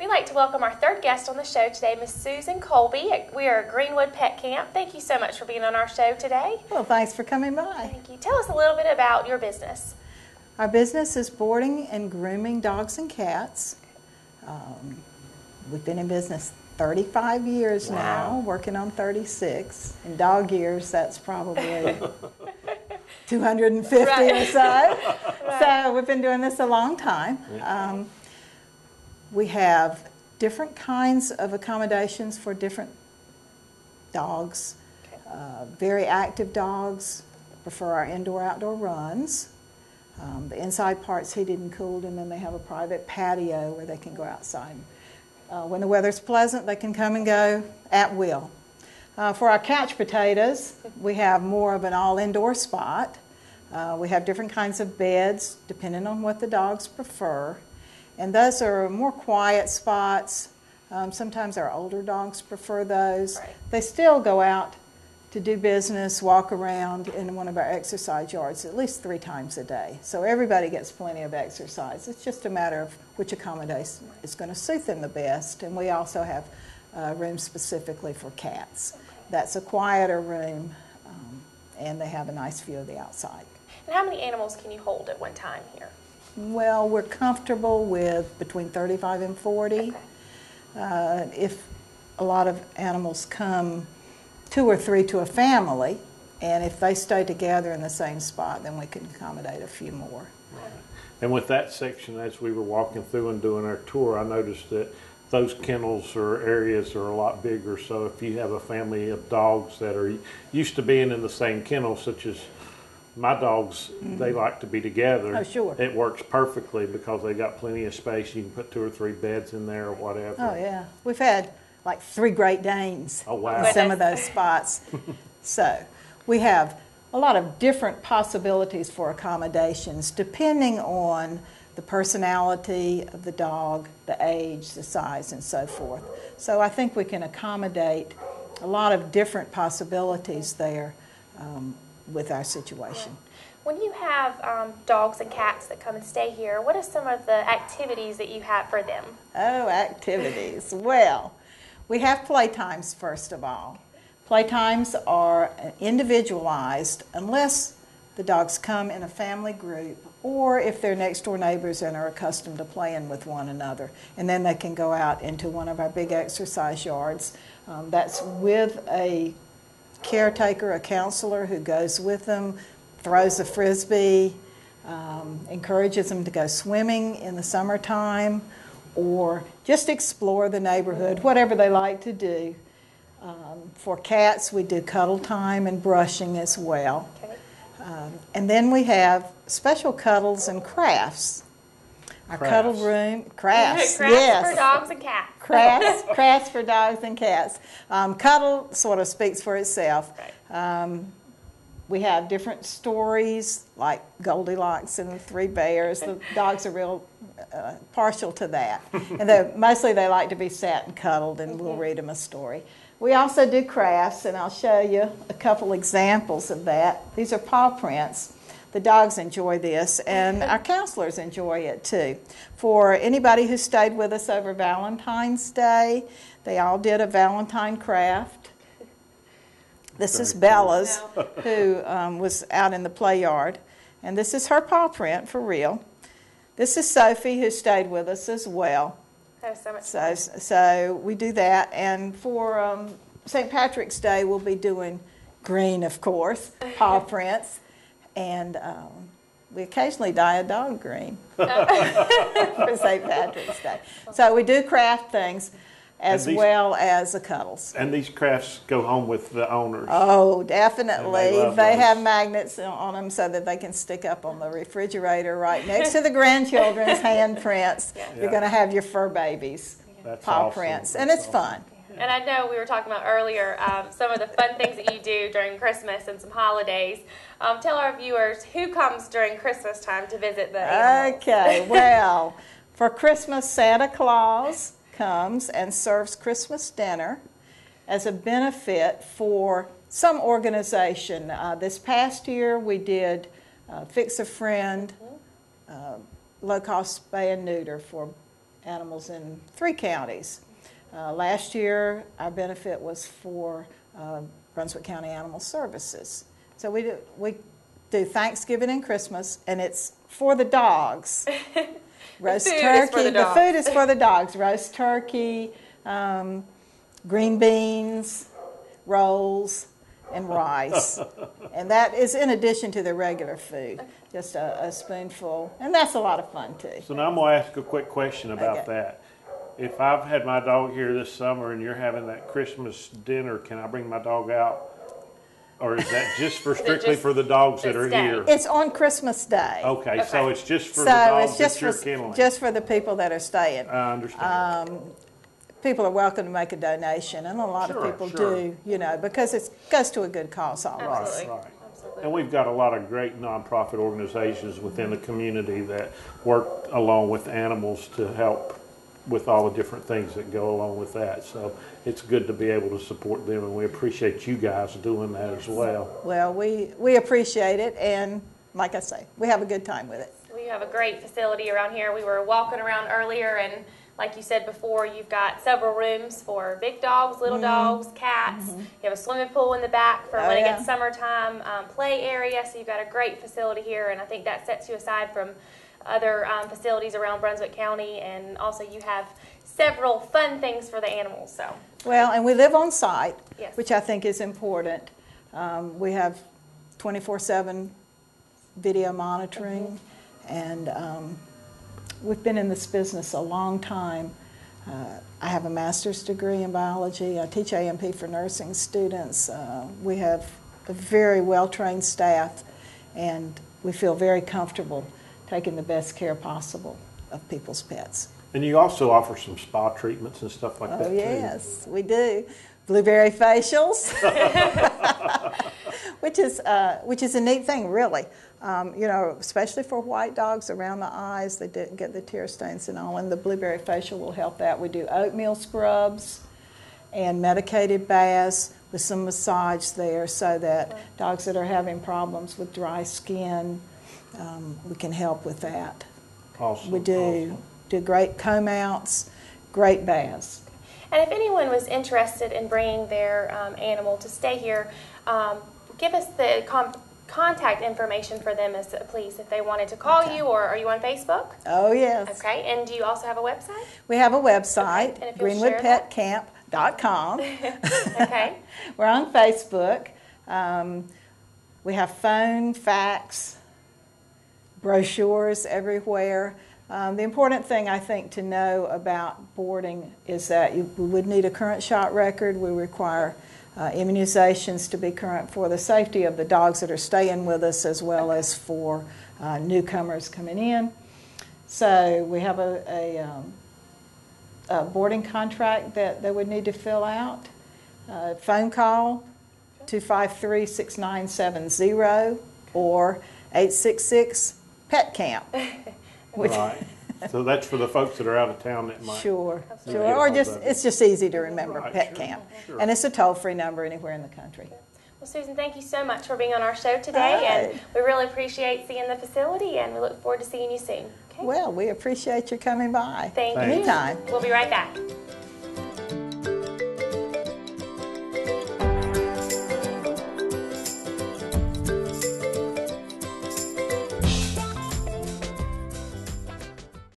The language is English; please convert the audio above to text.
We'd like to welcome our third guest on the show today, Miss Susan Colby. We are at Greenwood Pet Camp. Thank you so much for being on our show today. Well, thanks for coming by. Thank you. Tell us a little bit about your business. Our business is boarding and grooming dogs and cats. We've been in business 35 years now, working on 36. In dog years, that's probably 250 or so. Right. So we've been doing this a long time. We have different kinds of accommodations for different dogs. Very active dogs prefer our indoor-outdoor runs. The inside part's heated and cooled, and then they have a private patio where they can go outside. When the weather's pleasant, they can come and go at will. For our couch potatoes, we have more of an all-indoor spot. We have different kinds of beds, depending on what the dogs prefer. And those are more quiet spots. Sometimes our older dogs prefer those. Right. They still go out to do business, walk around in one of our exercise yards at least 3 times a day. So everybody gets plenty of exercise. It's just a matter of which accommodation is going to suit them the best. And we also have rooms specifically for cats. Okay. That's a quieter room, and they have a nice view of the outside. And how many animals can you hold at one time here? Well, we're comfortable with between 35 and 40. Okay. If a lot of animals come, 2 or 3 to a family, and if they stay together in the same spot, then we can accommodate a few more. Right. And with that section, as we were walking through and doing our tour, I noticed that those kennels or areas are a lot bigger. So if you have a family of dogs that are used to being in the same kennel, such as my dogs, they like to be together. Oh, sure. It works perfectly because they got plenty of space. You can put 2 or 3 beds in there or whatever. Oh, yeah. We've had like 3 Great Danes Oh, wow. in some of those spots. So we have a lot of different possibilities for accommodations depending on the personality of the dog, the age, the size, and so forth. So I think we can accommodate a lot of different possibilities there with our situation. When you have dogs and cats that come and stay here, what are some of the activities that you have for them? Oh, activities. Well, we have playtimes, first of all. Playtimes are individualized unless the dogs come in a family group or if they're next door neighbors and are accustomed to playing with one another. And then they can go out into one of our big exercise yards. That's with a caretaker, a counselor who goes with them, throws a frisbee, encourages them to go swimming in the summertime, or just explore the neighborhood, whatever they like to do. For cats, we do cuddle time and brushing as well. Okay. And then we have special cuddles and crafts. Our cuddle room, crafts, yes. For dogs and cats. Crafts for dogs and cats. Cuddle sort of speaks for itself. Right. We have different stories like Goldilocks and the 3 Bears. The dogs are real partial to that. And mostly they like to be sat and cuddled, and we'll read them a story. We also do crafts, and I'll show you a couple examples of that. These are paw prints. The dogs enjoy this, and our counselors enjoy it too. For anybody who stayed with us over Valentine's Day, they all did a Valentine craft. This is Bella's, who was out in the play yard, and this is her paw print for real. This is Sophie, who stayed with us as well. That was so much fun. So we do that, and for St. Patrick's Day, we'll be doing green, of course, paw prints. And we occasionally dye a dog green for St. Patrick's Day. So we do craft things as well as the cuddles. And these crafts go home with the owners. Oh, definitely. They They have magnets on them so that they can stick up on the refrigerator right next to the grandchildren's handprints. Yeah. You're going to have your fur babies, That's paw awesome. prints, and That's it's awesome. fun. And I know we were talking about earlier some of the fun things that you do during Christmas and some holidays. Tell our viewers who comes during Christmas time to visit the animals. Okay, well, for Christmas, Santa Claus comes and serves Christmas dinner as a benefit for some organization. This past year we did Fix a Friend, low-cost spay and neuter for animals in 3 counties. Last year, our benefit was for Brunswick County Animal Services. So we do Thanksgiving and Christmas, and it's for the dogs. Roast turkey. The food is for the dogs. Roast turkey, green beans, rolls, and rice. And that is in addition to the regular food. Just a spoonful. And that's a lot of fun, too. So now I'm going to ask a quick question about that. If I've had my dog here this summer and you're having that Christmas dinner, can I bring my dog out? Or is that just for strictly for the dogs that are here? It's on Christmas Day. Okay, so it's just for the dogs that you're kenneling. Just for the people that are staying. I understand. People are welcome to make a donation, and a lot of people do, you know, because it goes to a good cause always. Right. And we've got a lot of great nonprofit organizations within the community that work along with animals to help with all the different things that go along with that. So it's good to be able to support them, and we appreciate you guys doing that as well. Well, we appreciate it, and like I say, we have a good time with it. We have a great facility around here. We were walking around earlier, and like you said before, you've got several rooms for big dogs, little dogs, cats. You have a swimming pool in the back for when it gets summertime, play area. So you've got a great facility here, and I think that sets you aside from other facilities around Brunswick County, and also you have several fun things for the animals. So well, and we live on site, which I think is important. We have 24/7 video monitoring, and we've been in this business a long time. I have a master's degree in biology. I teach A&P for nursing students. We have a very well-trained staff, and we feel very comfortable taking the best care possible of people's pets. And you also offer some spa treatments and stuff like that, too. Yes, we do. Blueberry facials, which is a neat thing, really. You know, especially for white dogs around the eyes, they didn't get the tear stains and all, and the blueberry facial will help that. We do oatmeal scrubs and medicated baths with some massage there, so that dogs that are having problems with dry skin, we can help with that. Awesome. We do great comb outs, great baths. And if anyone was interested in bringing their animal to stay here, give us the contact information for them, please, if they wanted to call you, or are you on Facebook? Oh, yes. Okay, and do you also have a website? We have a website, greenwoodpetcamp.com. Okay. We're on Facebook. We have phone, fax, brochures everywhere. The important thing, I think, to know about boarding is that we would need a current shot record. We require immunizations to be current for the safety of the dogs that are staying with us, as well as for newcomers coming in. So we have a boarding contract that they would need to fill out. Phone call 253-6970 or 866-PET-CAMP. Right. So that's for the folks that are out of town that might. Sure. Or it's just easy to remember, Pet Camp. Sure. And it's a toll-free number anywhere in the country. Well, Susan, thank you so much for being on our show today, and we really appreciate seeing the facility, and we look forward to seeing you soon. Okay? Well, we appreciate you coming by. Thank you. Anytime. We'll be right back.